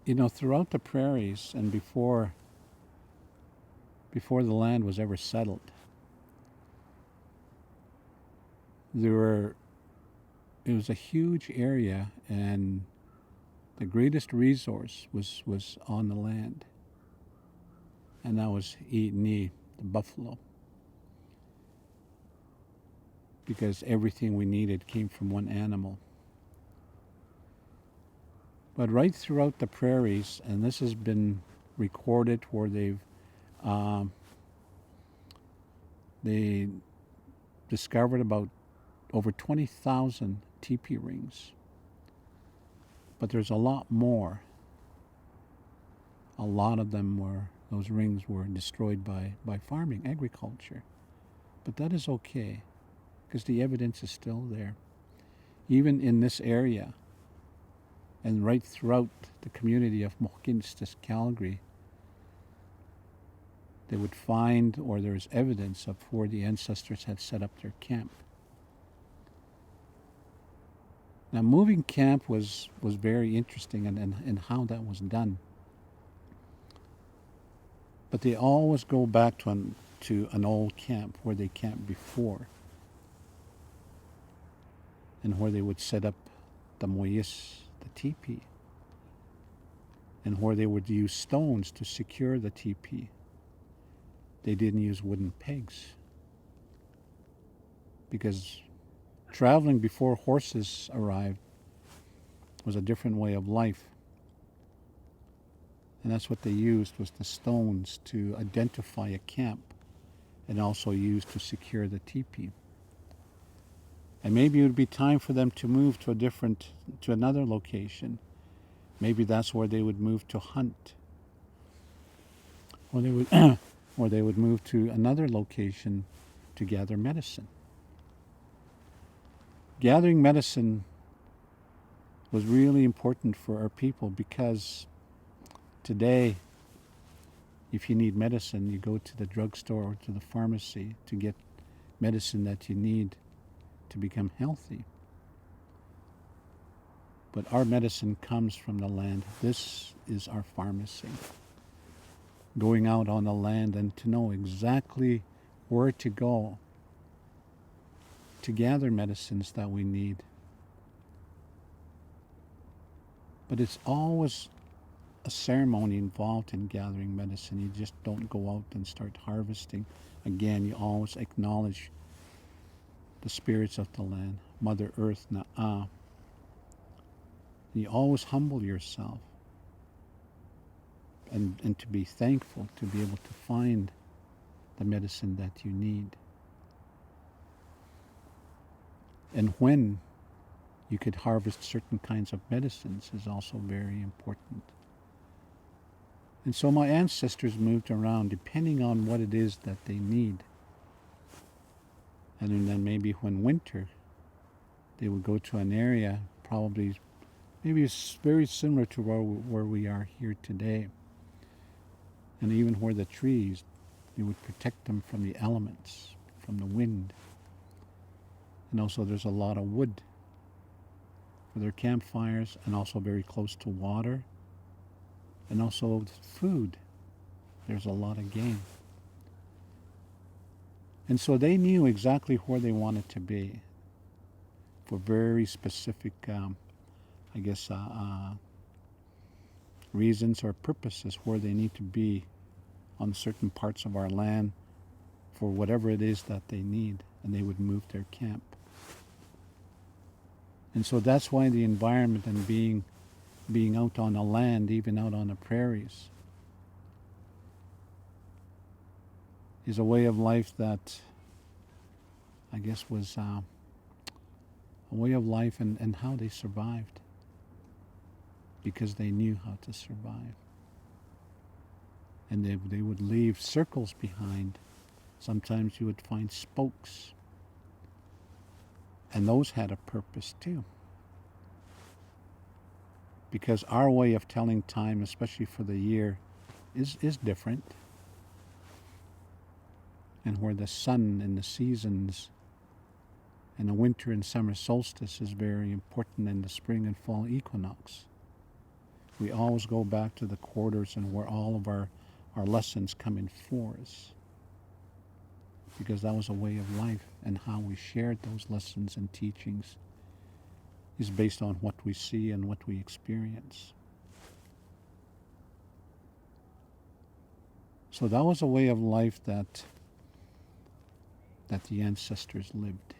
throughout the prairies and before the land was ever settled, there were it was a huge area, and the greatest resource was on the land, and that was Eatney, the buffalo, because everything we needed came from one animal. But right throughout the prairies, and this has been recorded where um, they discovered about over 20,000 teepee rings. But there's a lot more. A lot of those rings were destroyed by farming, agriculture. But that is okay, because the evidence is still there. Even in this area, and right throughout the community of Mohkinstsis, Calgary, they would find, or there's evidence of where the ancestors had set up their camp. Now, moving camp was very interesting and how that was done. But they always go back to an old camp where they camped before, and where they would set up the moyis, the teepee, and where they would use stones to secure the teepee. They didn't use wooden pegs, because traveling before horses arrived was a different way of life. And that's what they used, was the stones to identify a camp, and also used to secure the teepee. And maybe it would be time for them to move to another location. Maybe that's where they would move to hunt, or they would or they would move to another location to gather medicine. Gathering medicine was really important for our people, because today, if you need medicine, you go to the drugstore or to the pharmacy to get medicine that you need to become healthy. But our medicine comes from the land. This is our pharmacy. Going out on the land and to know exactly where to go to gather medicines that we need. But it's always a ceremony involved in gathering medicine. You just don't go out and start harvesting. Again, you always acknowledge the spirits of the land, Mother Earth, Na'ah. You always humble yourself, and to be thankful to be able to find the medicine that you need. And when you could harvest certain kinds of medicines is also very important. And so my ancestors moved around depending on what it is that they need. And then maybe when winter, they would go to an area, probably, maybe it's very similar to where we are here today. And even where the trees, they would protect them from the elements, from the wind. And also there's a lot of wood for their campfires, and also very close to water. And also food. There's a lot of game. And so they knew exactly where they wanted to be for very specific, reasons or purposes, where they need to be on certain parts of our land for whatever it is that they need, and they would move their camp. And so that's why the environment and being out on the land, even out on the prairies, is a way of life that I guess was a way of life and how they survived, because they knew how to survive. And they would leave circles behind. Sometimes you would find spokes, and those had a purpose too. Because our way of telling time, especially for the year, is different. And where the sun and the seasons and the winter and summer solstice is very important, in the spring and fall equinox. We always go back to the quarters and where all of our lessons come in for us. Because that was a way of life, and how we shared those lessons and teachings is based on what we see and what we experience. So that was a way of life that the ancestors lived.